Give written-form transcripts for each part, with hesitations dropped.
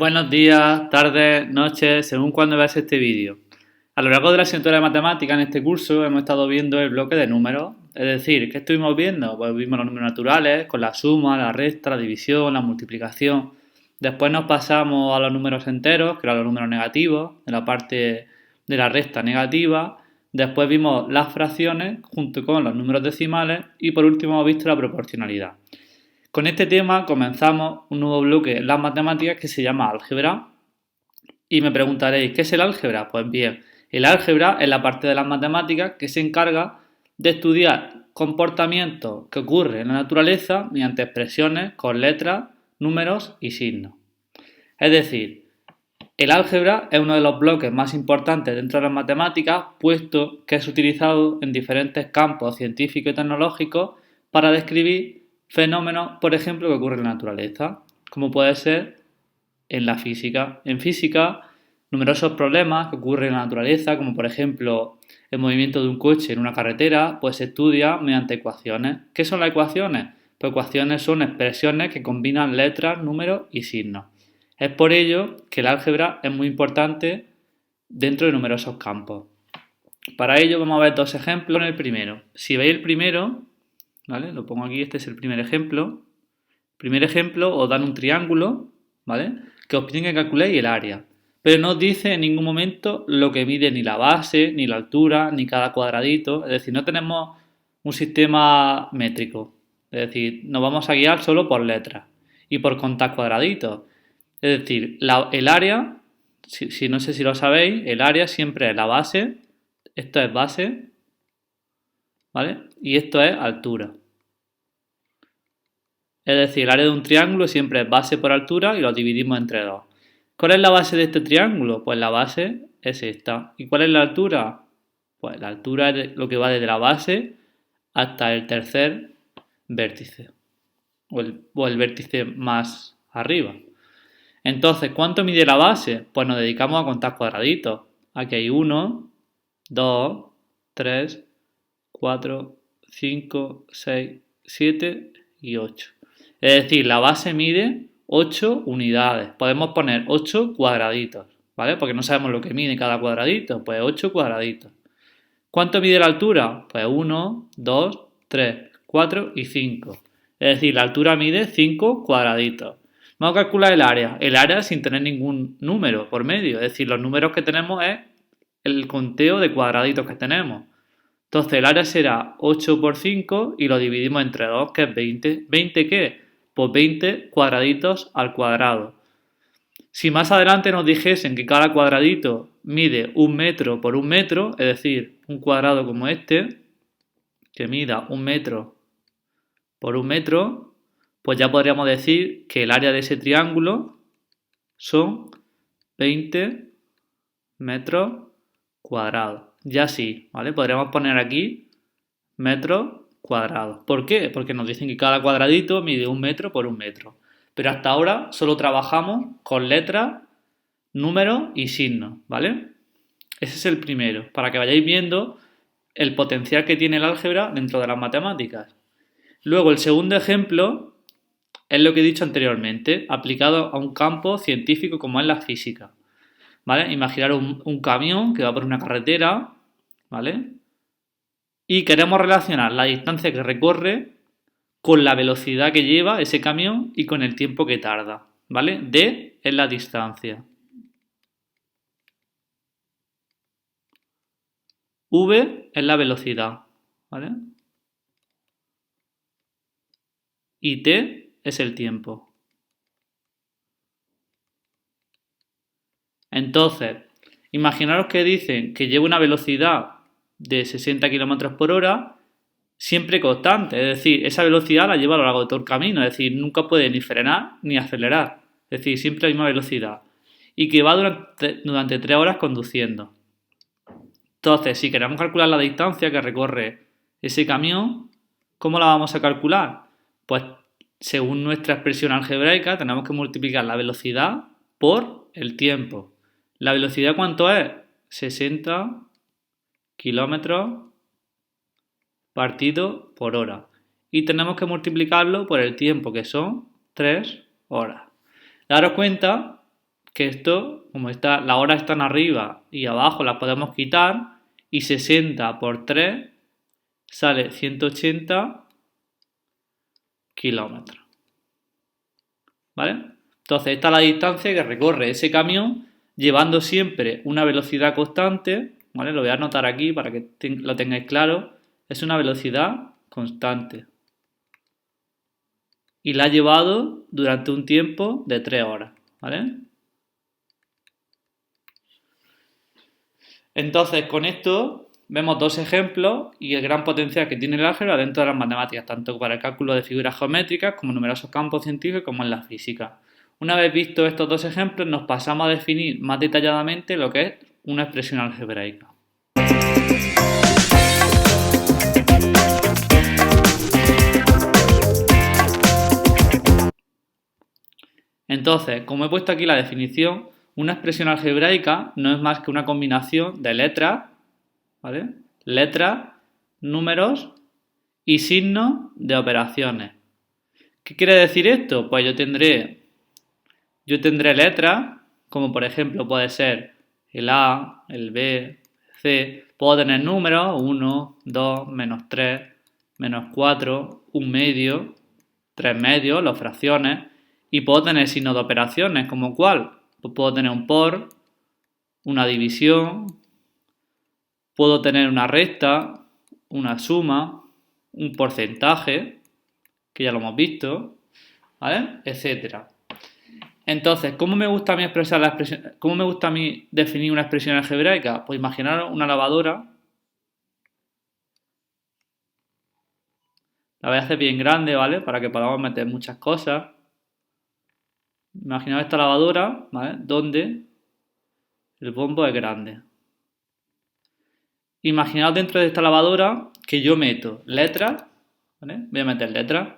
Buenos días, tardes, noches, según cuando veas este vídeo. A lo largo de la asignatura de matemáticas en este curso hemos estado viendo el bloque de números. Es decir, ¿qué estuvimos viendo? Pues vimos los números naturales, con la suma, la resta, la división, la multiplicación. Después nos pasamos a los números enteros, que eran los números negativos, en la parte de la resta negativa. Después vimos las fracciones junto con los números decimales y por último hemos visto la proporcionalidad. Con este tema comenzamos un nuevo bloque en las matemáticas que se llama álgebra. Y me preguntaréis, ¿qué es el álgebra? Pues bien, el álgebra es la parte de las matemáticas que se encarga de estudiar comportamientos que ocurren en la naturaleza mediante expresiones con letras, números y signos. Es decir, el álgebra es uno de los bloques más importantes dentro de las matemáticas, puesto que es utilizado en diferentes campos científicos y tecnológicos para describir fenómenos, por ejemplo, que ocurren en la naturaleza, como puede ser en la física. En física, numerosos problemas que ocurren en la naturaleza, como por ejemplo el movimiento de un coche en una carretera, pues se estudia mediante ecuaciones. ¿Qué son las ecuaciones? Pues ecuaciones son expresiones que combinan letras, números y signos. Es por ello que el álgebra es muy importante dentro de numerosos campos. Para ello vamos a ver dos ejemplos en el primero. Si veis el primero, ¿vale? Lo pongo aquí, este es el primer ejemplo. Primer ejemplo, os dan un triángulo, ¿vale? Que os piden que calculéis el área. Pero no os dice en ningún momento lo que mide ni la base, ni la altura, ni cada cuadradito. Es decir, no tenemos un sistema métrico. Es decir, nos vamos a guiar solo por letras y por contar cuadraditos. Es decir, el área, si no sé si lo sabéis, el área siempre es la base. Esto es base, ¿vale? Y esto es altura. Es decir, el área de un triángulo siempre es base por altura y lo dividimos entre dos. ¿Cuál es la base de este triángulo? Pues la base es esta. ¿Y cuál es la altura? Pues la altura es lo que va desde la base hasta el tercer vértice o el vértice más arriba. Entonces, ¿cuánto mide la base? Pues nos dedicamos a contar cuadraditos. Aquí hay 1, 2, 3, 4, 5, 6, 7 y 8. Es decir, la base mide 8 unidades. Podemos poner 8 cuadraditos, ¿vale? Porque no sabemos lo que mide cada cuadradito. Pues 8 cuadraditos. ¿Cuánto mide la altura? Pues 1, 2, 3, 4 y 5. Es decir, la altura mide 5 cuadraditos. Vamos a calcular el área. El área sin tener ningún número por medio. Es decir, los números que tenemos es el conteo de cuadraditos que tenemos. Entonces el área será 8 por 5 y lo dividimos entre 2, que es 20. ¿20 qué? Pues 20 cuadraditos al cuadrado. Si más adelante nos dijesen que cada cuadradito mide 1 metro por 1 metro, es decir, un cuadrado como este, que mida 1 metro por 1 metro, pues ya podríamos decir que el área de ese triángulo son 20 metros cuadrados. Ya sí, ¿vale? Podríamos poner aquí metros cuadrados. ¿Por qué? Porque nos dicen que cada cuadradito mide 1 metro por 1 metro. Pero hasta ahora solo trabajamos con letras, números y signos, ¿vale? Ese es el primero, para que vayáis viendo el potencial que tiene el álgebra dentro de las matemáticas. Luego, el segundo ejemplo es lo que he dicho anteriormente, aplicado a un campo científico como es la física. ¿Vale? Imaginar un camión que va por una carretera, ¿vale? Y queremos relacionar la distancia que recorre con la velocidad que lleva ese camión y con el tiempo que tarda, ¿vale? D es la distancia. V es la velocidad, ¿vale? Y T es el tiempo. Entonces, imaginaros que dicen que lleva una velocidad de 60 km por hora siempre constante, es decir, esa velocidad la lleva a lo largo de todo el camino, es decir, nunca puede ni frenar ni acelerar, es decir, siempre a la misma velocidad y que va durante 3 horas conduciendo. Entonces, si queremos calcular la distancia que recorre ese camión, ¿cómo la vamos a calcular? Pues según nuestra expresión algebraica tenemos que multiplicar la velocidad por el tiempo. ¿La velocidad cuánto es? 60 kilómetros partido por hora. Y tenemos que multiplicarlo por el tiempo, que son 3 horas. Daros cuenta que esto, como está, las horas están arriba y abajo, las podemos quitar, y 60 por 3 sale 180 kilómetros. ¿Vale? Entonces, esta es la distancia que recorre ese camión llevando siempre una velocidad constante, ¿vale? Lo voy a anotar aquí para que lo tengáis claro. Es una velocidad constante. Y la ha llevado durante un tiempo de 3 horas, ¿vale? Entonces, con esto vemos dos ejemplos y el gran potencial que tiene el álgebra dentro de las matemáticas, tanto para el cálculo de figuras geométricas como en numerosos campos científicos como en la física. Una vez vistos estos dos ejemplos, nos pasamos a definir más detalladamente lo que es una expresión algebraica. Entonces, como he puesto aquí la definición, una expresión algebraica no es más que una combinación de letras, ¿vale? Letras, números y signos de operaciones. ¿Qué quiere decir esto? Pues yo tendré letras, como por ejemplo puede ser el A, el B, C. Puedo tener números, 1, 2, menos 3, menos 4, un medio, 3 medios, las fracciones. Y puedo tener signos de operaciones, como cuál. Pues puedo tener un por, una división, puedo tener una resta, una suma, un porcentaje, que ya lo hemos visto, ¿vale? Etcétera. Entonces, ¿cómo me gusta a mí expresar la expresión? ¿Cómo me gusta a mí definir una expresión algebraica? Pues imaginaros una lavadora. La voy a hacer bien grande, ¿vale? Para que podamos meter muchas cosas. Imaginaos esta lavadora, ¿vale? Donde el bombo es grande. Imaginaos dentro de esta lavadora que yo meto letras, ¿vale? Voy a meter letras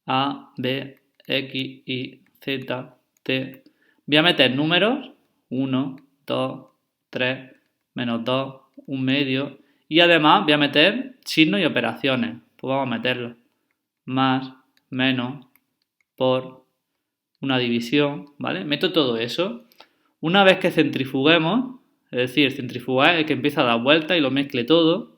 A, B, X, Y, Z, T. Voy a meter números 1, 2, 3, menos 2, un medio. Y además voy a meter signos y operaciones. Pues vamos a meterlos. Más, menos, por, una división, ¿vale? Meto todo eso. Una vez que centrifuguemos, es decir, centrifugar es que empieza a dar vueltas y lo mezcle todo.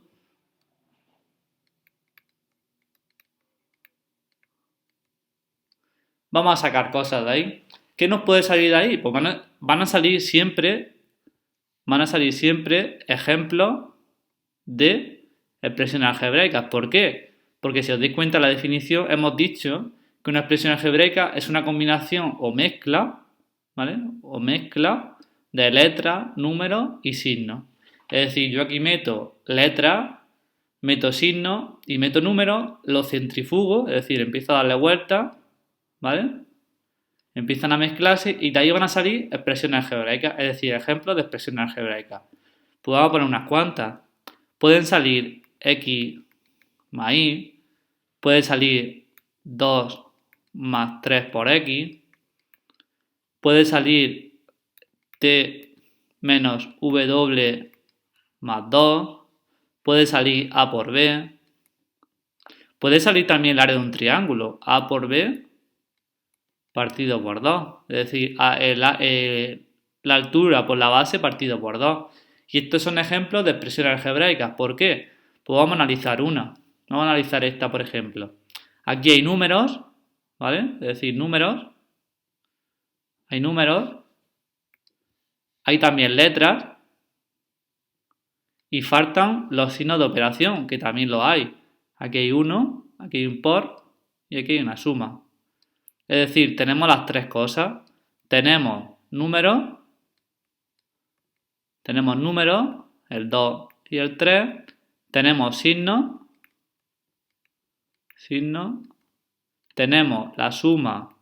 Vamos a sacar cosas de ahí. ¿Qué nos puede salir de ahí? Pues van a salir siempre ejemplos de expresiones algebraicas. ¿Por qué? Porque si os dais cuenta en la definición hemos dicho que una expresión algebraica es una combinación o mezcla, ¿vale? O mezcla de letras, números y signos. Es decir, yo aquí meto letras, meto signos y meto números, los centrifugo, es decir, empiezo a darle vueltas, ¿vale? Empiezan a mezclarse y de ahí van a salir expresiones algebraicas, es decir, ejemplos de expresiones algebraicas. Pues vamos a poner unas cuantas. Pueden salir X más Y, puede salir 2 más 3 por X, puede salir T menos W más 2, puede salir A por B, puede salir también el área de un triángulo, A por B partido por 2, es decir, la altura por la base partido por 2. Y estos son ejemplos de expresiones algebraicas. ¿Por qué? Pues vamos a analizar una. Vamos a analizar esta, por ejemplo. Aquí hay números, ¿vale? Es decir, números. Hay números. Hay también letras. Y faltan los signos de operación, que también los hay. Aquí hay uno, aquí hay un por y aquí hay una suma. Es decir, tenemos las tres cosas. Tenemos números, el 2 y el 3. Tenemos signos, tenemos la suma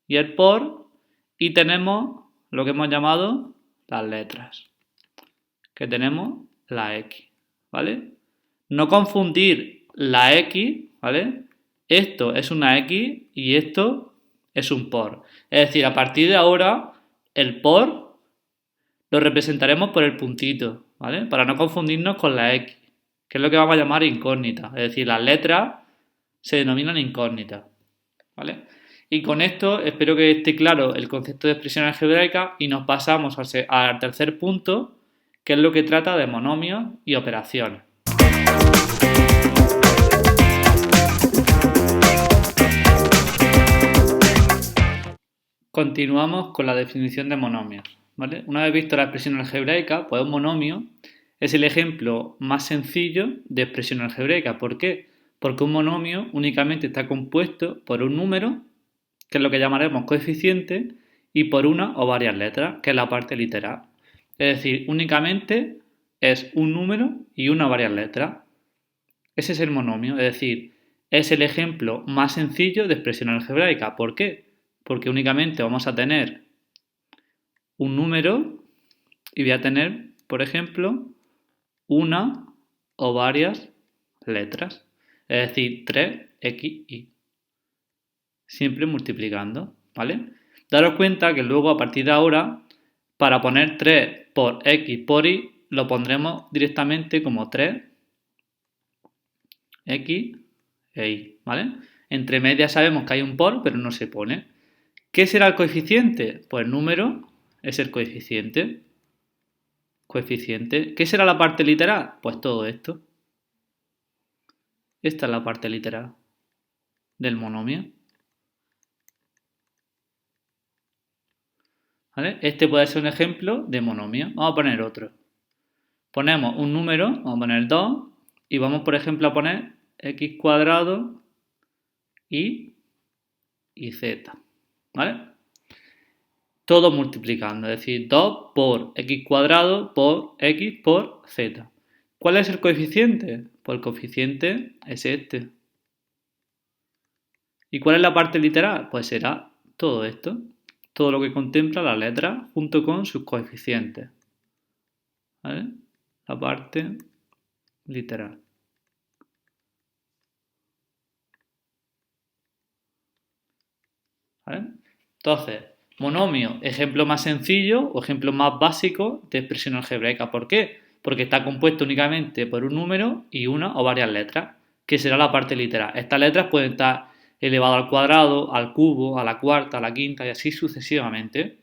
y el por, y tenemos lo que hemos llamado las letras, que tenemos la X, ¿vale? No confundir la X, ¿vale? Esto es una X y esto es un por. Es decir, a partir de ahora, el por lo representaremos por el puntito, ¿vale? Para no confundirnos con la X, que es lo que vamos a llamar incógnita. Es decir, las letras se denominan incógnitas, ¿vale? Y con esto espero que esté claro el concepto de expresión algebraica y nos pasamos al tercer punto, que es lo que trata de monomios y operaciones. Continuamos con la definición de monomios, ¿vale? Una vez visto la expresión algebraica, pues un monomio es el ejemplo más sencillo de expresión algebraica. ¿Por qué? Porque un monomio únicamente está compuesto por un número, que es lo que llamaremos coeficiente, y por una o varias letras, que es la parte literal. Es decir, únicamente es un número y una o varias letras. Ese es el monomio, es decir, es el ejemplo más sencillo de expresión algebraica. ¿Por qué? Porque únicamente vamos a tener un número y voy a tener, por ejemplo, una o varias letras. Es decir, 3xy. Siempre multiplicando, ¿vale? Daros cuenta que luego a partir de ahora, para poner 3 por x por y, lo pondremos directamente como 3x e y, ¿vale? Entre medias sabemos que hay un por, pero no se pone. ¿Qué será el coeficiente? Pues el número es el coeficiente. ¿Qué será la parte literal? Pues todo esto. Esta es la parte literal del monomio. ¿Vale? Este puede ser un ejemplo de monomio. Vamos a poner otro. Ponemos un número, vamos a poner 2, y vamos, por ejemplo, a poner x cuadrado y z. ¿Vale? Todo multiplicando, es decir, 2 por x cuadrado por x por z. ¿Cuál es el coeficiente? Pues el coeficiente es este. ¿Y cuál es la parte literal? Pues será todo esto. Todo lo que contempla la letra junto con sus coeficientes. ¿Vale? La parte literal. ¿Vale? Entonces, monomio, ejemplo más sencillo o ejemplo más básico de expresión algebraica. ¿Por qué? Porque está compuesto únicamente por un número y una o varias letras, que será la parte literal. Estas letras pueden estar elevadas al cuadrado, al cubo, a la cuarta, a la quinta y así sucesivamente.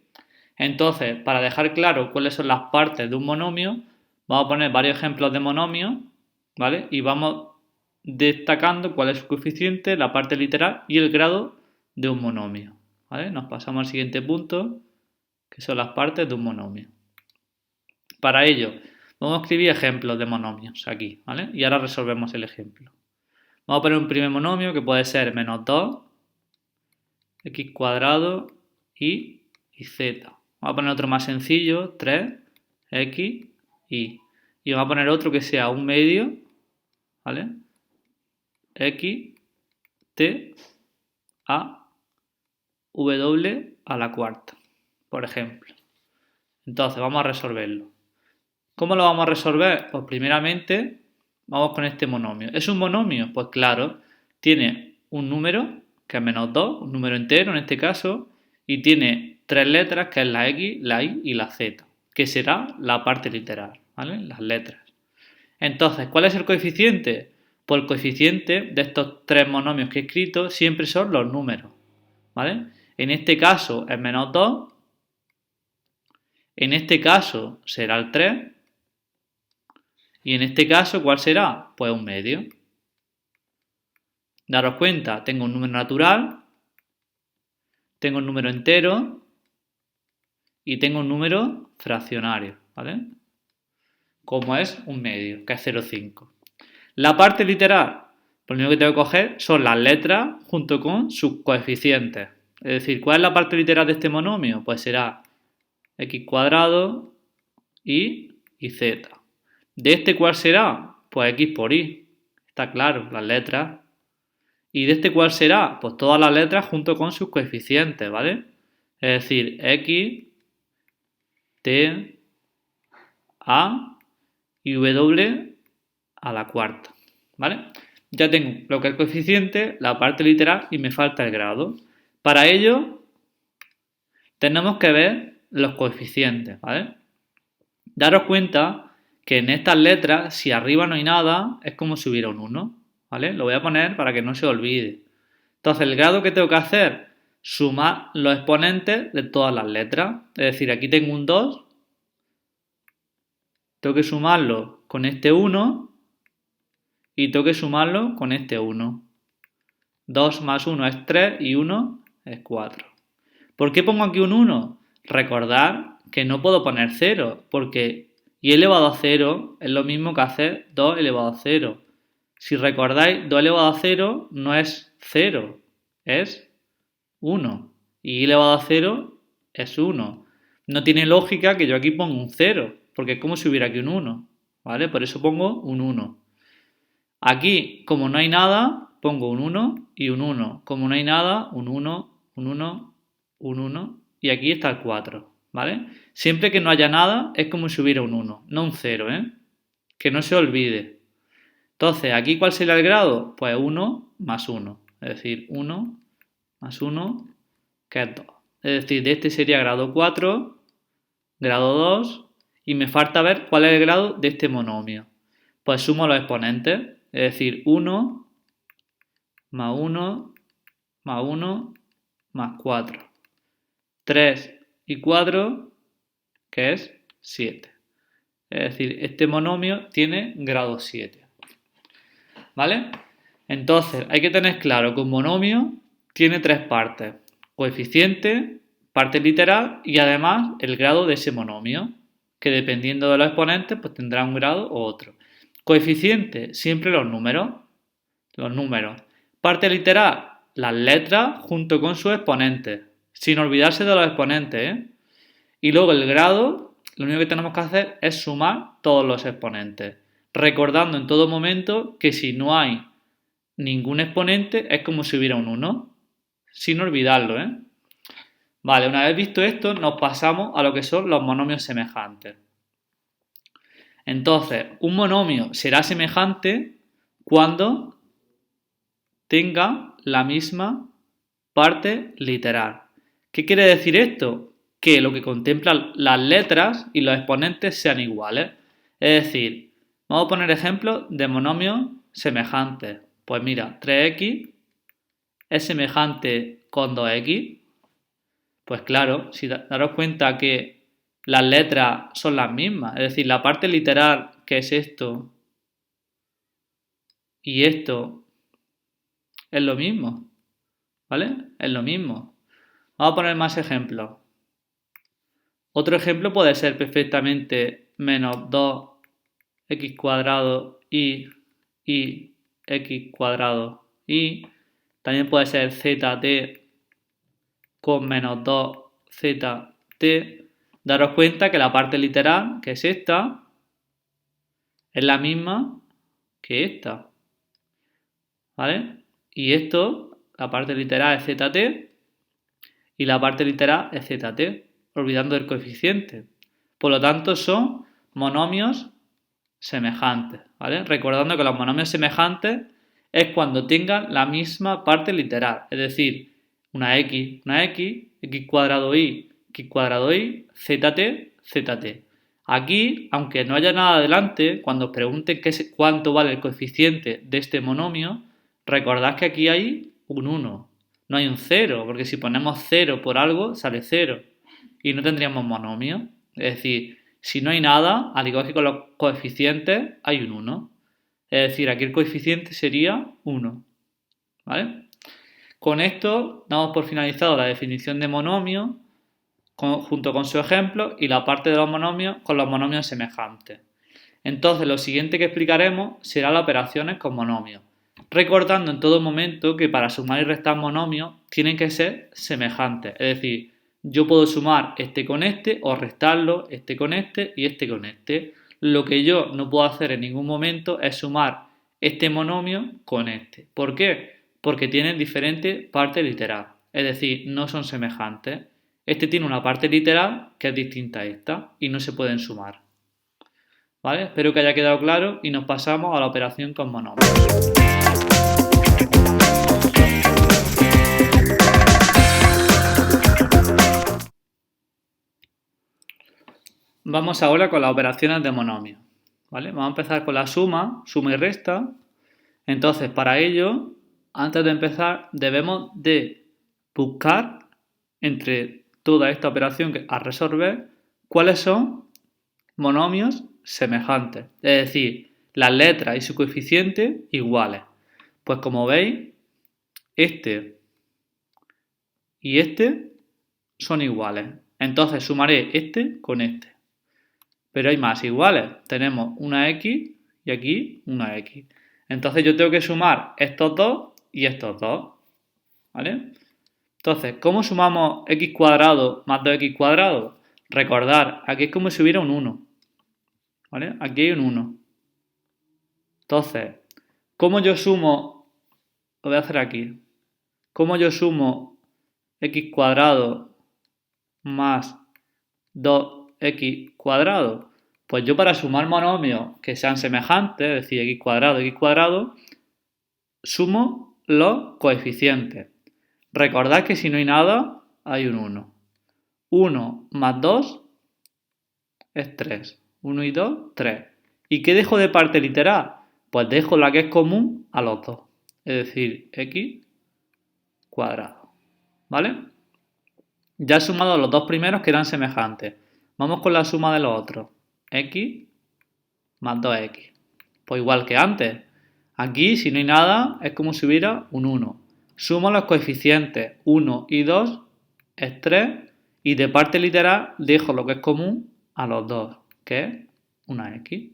Entonces, para dejar claro cuáles son las partes de un monomio, vamos a poner varios ejemplos de monomios, ¿vale? Y vamos destacando cuál es su coeficiente, la parte literal y el grado de un monomio. ¿Vale? Nos pasamos al siguiente punto, que son las partes de un monomio. Para ello, vamos a escribir ejemplos de monomios aquí, ¿vale? Y ahora resolvemos el ejemplo. Vamos a poner un primer monomio que puede ser menos 2, x cuadrado y z. Vamos a poner otro más sencillo, 3x y. Y vamos a poner otro que sea un medio, ¿vale? x, t, a, w a la cuarta, por ejemplo. Entonces vamos a resolverlo. ¿Cómo lo vamos a resolver? Pues primeramente vamos con este monomio. ¿Es un monomio? Pues claro, tiene un número que es menos 2, un número entero en este caso, y tiene tres letras que es la x, la y y la z, que será la parte literal, ¿vale? Las letras. Entonces, ¿cuál es el coeficiente? Pues el coeficiente de estos tres monomios que he escrito siempre son los números, ¿vale? En este caso es menos 2, en este caso será el 3, y en este caso, ¿cuál será? Pues un medio. Daros cuenta, tengo un número natural, tengo un número entero y tengo un número fraccionario, ¿vale? Como es un medio, que es 0,5. La parte literal, pues lo único que tengo que coger son las letras junto con sus coeficientes. Es decir, ¿cuál es la parte literal de este monomio? Pues será x cuadrado y z. ¿De este cuál será? Pues x por y. Está claro, las letras. ¿Y de este cuál será? Pues todas las letras junto con sus coeficientes, ¿vale? Es decir, x, t, a y w a la cuarta, ¿vale? Ya tengo lo que es el coeficiente, la parte literal y me falta el grado. Para ello, tenemos que ver los coeficientes, ¿vale? Daros cuenta que en estas letras, si arriba no hay nada, es como si hubiera un 1, ¿vale? Lo voy a poner para que no se olvide. Entonces, ¿el grado que tengo que hacer? sumar los exponentes de todas las letras. Es decir, aquí tengo un 2, tengo que sumarlo con este 1 y tengo que sumarlo con este 1. 2 más 1 es 3 y 1 es 4. ¿Por qué pongo aquí un 1? Recordad que no puedo poner 0, porque y elevado a 0 es lo mismo que hacer 2 elevado a 0. Si recordáis, 2 elevado a 0 no es 0, es 1. Y elevado a 0 es 1. No tiene lógica que yo aquí ponga un 0, porque es como si hubiera aquí un 1. ¿Vale? Por eso pongo un 1. Aquí, como no hay nada, pongo un 1 y un 1. Como no hay nada, un 1, un 1, un 1 y aquí está el 4. ¿Vale? Siempre que no haya nada es como si hubiera un 1, no un 0, ¿eh? Que no se olvide. Entonces, ¿aquí cuál sería el grado? Pues 1 más 1. Es decir, 1 más 1, que es 2. Es decir, de este sería grado 4, grado 2, y me falta ver cuál es el grado de este monomio. Pues sumo los exponentes, es decir, 1 más 1 más 1 más 4. 3 y 4, que es 7. Es decir, este monomio tiene grado 7. ¿Vale? Entonces, hay que tener claro que un monomio tiene tres partes: coeficiente, parte literal y además el grado de ese monomio, que dependiendo de los exponentes pues tendrá un grado u otro. Coeficiente, siempre los números. Parte literal, las letras junto con sus exponentes, sin olvidarse de los exponentes, ¿eh? Y luego el grado, lo único que tenemos que hacer es sumar todos los exponentes, recordando en todo momento que si no hay ningún exponente es como si hubiera un 1, sin olvidarlo, ¿eh? Vale, una vez visto esto, nos pasamos a lo que son los monomios semejantes. Entonces, un monomio será semejante cuando tenga la misma parte literal. ¿Qué quiere decir esto? Que lo que contemplan las letras y los exponentes sean iguales. Es decir, vamos a poner ejemplos de monomios semejantes. Pues mira, 3x es semejante con 2x. Pues claro, si daros cuenta que las letras son las mismas, es decir, la parte literal, que es esto, y esto, es lo mismo, ¿vale? Es lo mismo. Vamos a poner más ejemplos. Otro ejemplo puede ser perfectamente menos 2x cuadrado y x cuadrado y también puede ser zt con menos 2zt. Daros cuenta que la parte literal, que es esta, es la misma que esta, ¿vale? Y esto, la parte literal es zt y la parte literal es zt, olvidando el coeficiente. Por lo tanto, son monomios semejantes, ¿vale? Recordando que los monomios semejantes es cuando tengan la misma parte literal, es decir, una x, x cuadrado y, zt, zt. Aquí, aunque no haya nada delante, cuando os pregunten cuánto vale el coeficiente de este monomio, recordad que aquí hay un 1, no hay un 0, porque si ponemos 0 por algo, sale 0 y no tendríamos monomio. Es decir, si no hay nada, al igual que con los coeficientes, hay un 1. Es decir, aquí el coeficiente sería 1. ¿Vale? Con esto damos por finalizado la definición de monomio junto con su ejemplo y la parte de los monomios con los monomios semejantes. Entonces, lo siguiente que explicaremos será las operaciones con monomios, recordando en todo momento que para sumar y restar monomios tienen que ser semejantes, es decir, yo puedo sumar este con este o restarlo este con este y este con este. Lo que yo no puedo hacer en ningún momento es sumar este monomio con este. ¿Por qué? Porque tienen diferente parte literal, es decir, no son semejantes. Este tiene una parte literal que es distinta a esta y no se pueden sumar. ¿Vale? Espero que haya quedado claro y nos pasamos a la operación con monomios. Vamos ahora con las operaciones de monomio. ¿Vale? Vamos a empezar con la suma y resta. Entonces, para ello, antes de empezar, debemos de buscar entre toda esta operación a resolver cuáles son monomios semejantes, es decir, las letras y su coeficiente iguales. Pues como veis, este y este son iguales. Entonces sumaré este con este. Pero hay más iguales. Tenemos una X y aquí una X. Entonces yo tengo que sumar estos dos y estos dos. ¿Vale? Entonces, ¿cómo sumamos x cuadrado más 2x cuadrado? Recordar, aquí es como si hubiera un 1. ¿Vale? Aquí hay un 1. Entonces, ¿cómo yo sumo? Lo voy a hacer aquí. ¿Cómo yo sumo x cuadrado más 2x cuadrado? Pues yo para sumar monomios que sean semejantes, es decir, x cuadrado, sumo los coeficientes. Recordad que si no hay nada, hay un 1. 1 más 2 es 3. 1 y 2, 3. ¿Y qué dejo de parte literal? Pues dejo la que es común a los dos. Es decir, x cuadrado. ¿Vale? Ya he sumado los dos primeros que eran semejantes. Vamos con la suma de los otros. X más 2x. Pues igual que antes. Aquí, si no hay nada, es como si hubiera un 1. Sumo los coeficientes. 1 y 2 es 3. Y de parte literal dejo lo que es común a los dos, que es una x.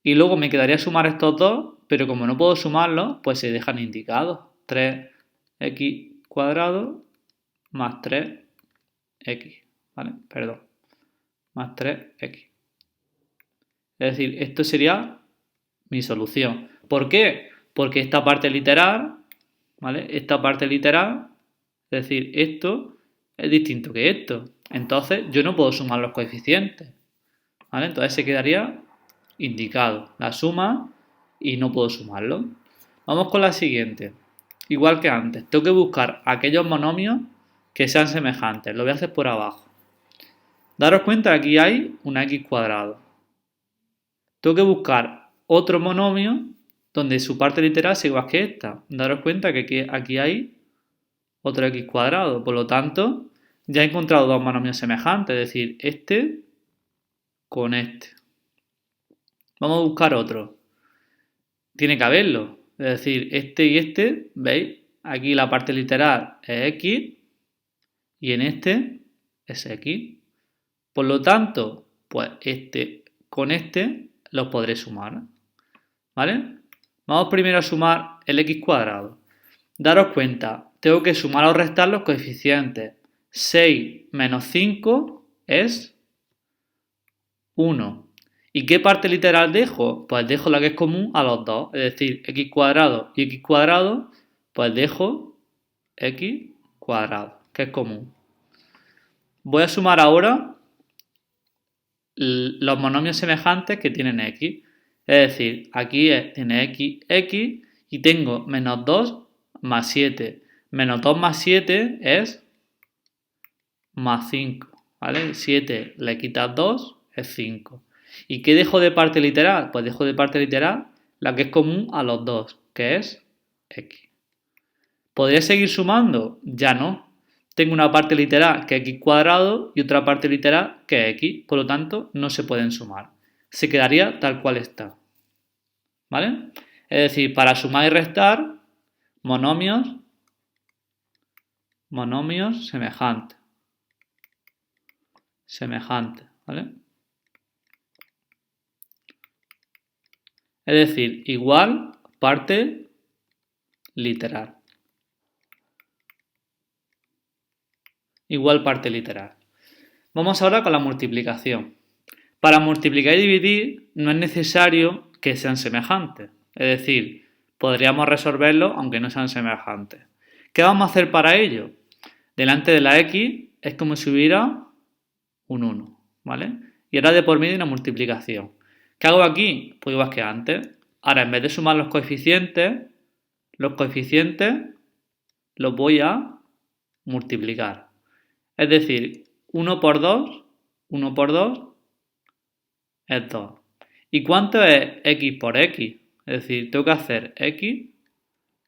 Y luego me quedaría sumar estos dos, pero como no puedo sumarlos, pues se dejan indicados. 3x cuadrado más 3x. ¿Vale? Perdón. Más 3x. Es decir, esto sería mi solución. ¿Por qué? Porque esta parte literal, ¿vale? Esta parte literal, es decir, esto es distinto que esto. Entonces yo no puedo sumar los coeficientes. ¿Vale? Entonces se quedaría indicado la suma y no puedo sumarlo. Vamos con la siguiente. Igual que antes, tengo que buscar aquellos monomios que sean semejantes. Lo voy a hacer por abajo. Daros cuenta que aquí hay una x cuadrado. Tengo que buscar otro monomio donde su parte literal sea igual que esta. Daros cuenta que aquí hay otro x cuadrado. Por lo tanto, ya he encontrado dos monomios semejantes, es decir, este con este. Vamos a buscar otro. Tiene que haberlo. Es decir, este y este, ¿veis? Aquí la parte literal es x y en este es x. Por lo tanto, pues este con este los podré sumar. ¿Vale? Vamos primero a sumar el x cuadrado. Daros cuenta, tengo que sumar o restar los coeficientes. 6 menos 5 es 1. ¿Y qué parte literal dejo? Pues dejo la que es común a los dos. Es decir, x cuadrado y x cuadrado, pues dejo x cuadrado, que es común. Voy a sumar ahora los monomios semejantes que tienen x. Es decir, aquí tiene x y tengo menos 2 más 7. Menos 2 más 7 es más 5. ¿Vale? 7 le quitas 2 es 5. ¿Y qué dejo de parte literal? Pues dejo de parte literal la que es común a los dos, que es x. ¿Podría seguir sumando? Ya no. Tengo una parte literal que es x cuadrado y otra parte literal que es x. Por lo tanto, no se pueden sumar. Se quedaría tal cual está. ¿Vale? Es decir, para sumar y restar, monomios semejantes. ¿Vale? Es decir, igual parte literal. Igual parte literal. Vamos ahora con la multiplicación. Para multiplicar y dividir no es necesario que sean semejantes. Es decir, podríamos resolverlo aunque no sean semejantes. ¿Qué vamos a hacer para ello? Delante de la x es como si hubiera un 1, ¿vale? Y ahora de por medio una multiplicación. ¿Qué hago aquí? Pues igual que antes. Ahora, en vez de sumar los coeficientes los voy a multiplicar. Es decir, 1 por 2 es 2. ¿Y cuánto es x por x? Es decir, tengo que hacer x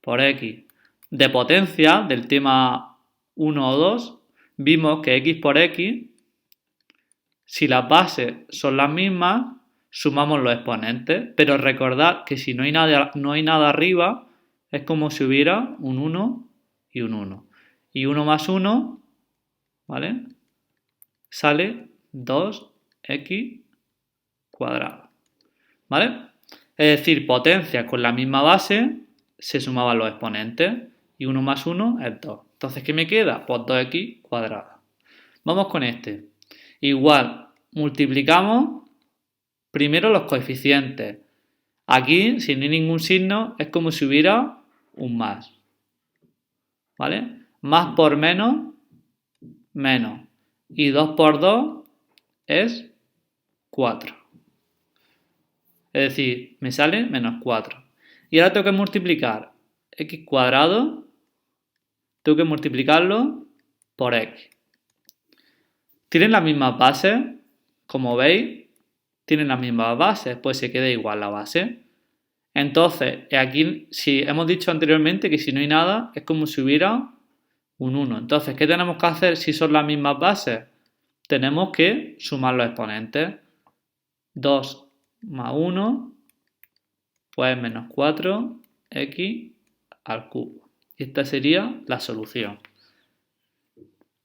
por x. De potencia, del tema 1 o 2, vimos que x por x, si las bases son las mismas, sumamos los exponentes. Pero recordad que si no hay nada arriba, es como si hubiera un 1 y un 1. Y 1 más 1, ¿vale? Sale 2x cuadrado. ¿Vale? Es decir, potencias con la misma base se sumaban los exponentes y 1 más 1 es 2. Entonces, ¿qué me queda? Pues 2x cuadrado. Vamos con este. Igual, multiplicamos primero los coeficientes. Aquí, si no hay ningún signo, es como si hubiera un más. ¿Vale? Más por menos, menos. Y 2 por 2 es 4. Es decir, me sale menos 4. Y ahora tengo que multiplicar x cuadrado, tengo que multiplicarlo por x. ¿Tienen las mismas bases? Como veis, tienen las mismas bases, pues se queda igual la base. Entonces, aquí, si hemos dicho anteriormente que si no hay nada, es como si hubiera un 1. Entonces, ¿qué tenemos que hacer si son las mismas bases? Tenemos que sumar los exponentes. 2 más 1, pues menos 4x al cubo. Y esta sería la solución.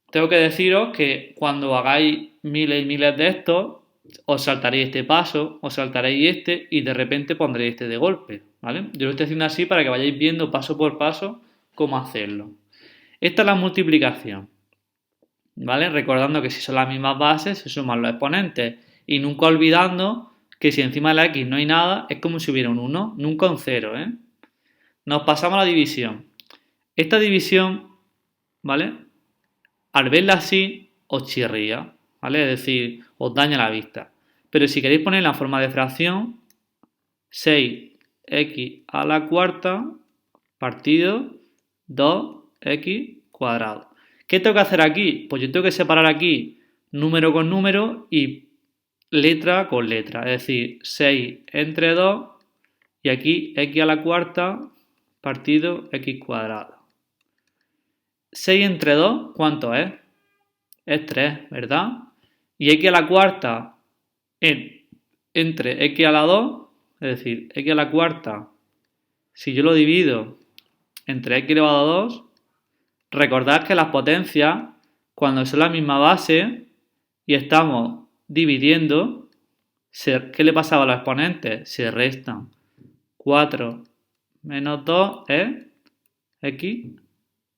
Tengo que deciros que cuando hagáis miles y miles de estos, os saltaréis este paso, os saltaréis este y de repente pondréis este de golpe, ¿vale? Yo lo estoy haciendo así para que vayáis viendo paso por paso cómo hacerlo. Esta es la multiplicación, ¿vale? Recordando que si son las mismas bases, se suman los exponentes y nunca olvidando que si encima de la x no hay nada, es como si hubiera un 1, nunca un 0, ¿eh? Nos pasamos a la división. Esta división, ¿vale? Al verla así, os chirría, ¿vale? Es decir, os daña la vista. Pero si queréis poner la forma de fracción, 6x a la cuarta partido 2x cuadrado. ¿Qué tengo que hacer aquí? Pues yo tengo que separar aquí número con número y letra con letra. Es decir, 6 entre 2 y aquí x a la cuarta partido x cuadrado. 6 entre 2, ¿cuánto es? Es 3, ¿verdad? Y x a la cuarta entre x a la 2, es decir, x a la cuarta, si yo lo divido entre x elevado a 2, recordad que las potencias, cuando son la misma base y estamos dividiendo, ¿qué le pasaba a los exponentes? Se restan. 4 menos 2 es x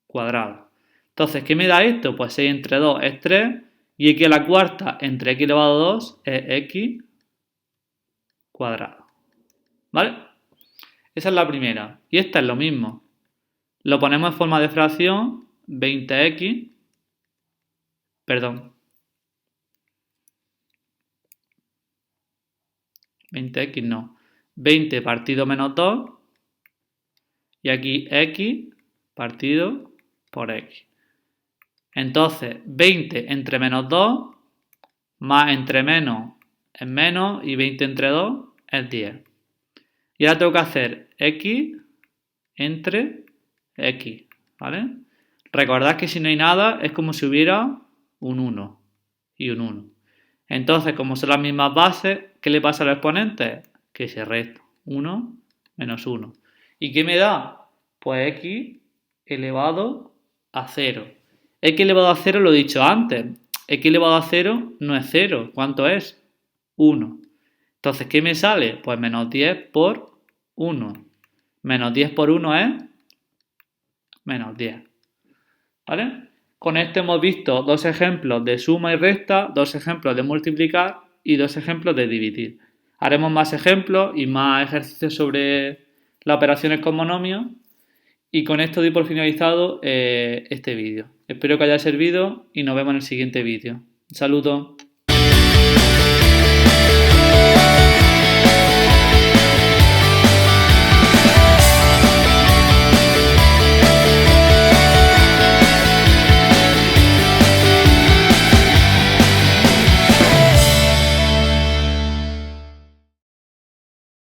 cuadrado. Entonces, ¿qué me da esto? Pues 6 entre 2 es 3 y x a la cuarta entre x elevado a 2 es x cuadrado. ¿Vale? Esa es la primera. Y esta es lo mismo. Lo ponemos en forma de fracción, 20x, perdón, 20x no, 20 partido menos 2 y aquí x partido por x. Entonces, 20 entre menos 2 más entre menos es menos y 20 entre 2 es 10. Y ahora tengo que hacer x entre x, ¿vale? Recordad que si no hay nada es como si hubiera un 1 y un 1. Entonces, como son las mismas bases, ¿qué le pasa a los exponentes? Que se restan. 1 menos 1. ¿Y qué me da? Pues x elevado a 0. X elevado a 0 lo he dicho antes. X elevado a 0 no es 0. ¿Cuánto es? 1. Entonces, ¿qué me sale? Pues menos 10 por 1. Menos 10 por 1 es menos 10. ¿Vale? Con esto hemos visto dos ejemplos de suma y resta, dos ejemplos de multiplicar y dos ejemplos de dividir. Haremos más ejemplos y más ejercicios sobre las operaciones con monomios y con esto doy por finalizado este vídeo. Espero que haya servido y nos vemos en el siguiente vídeo. Un saludo.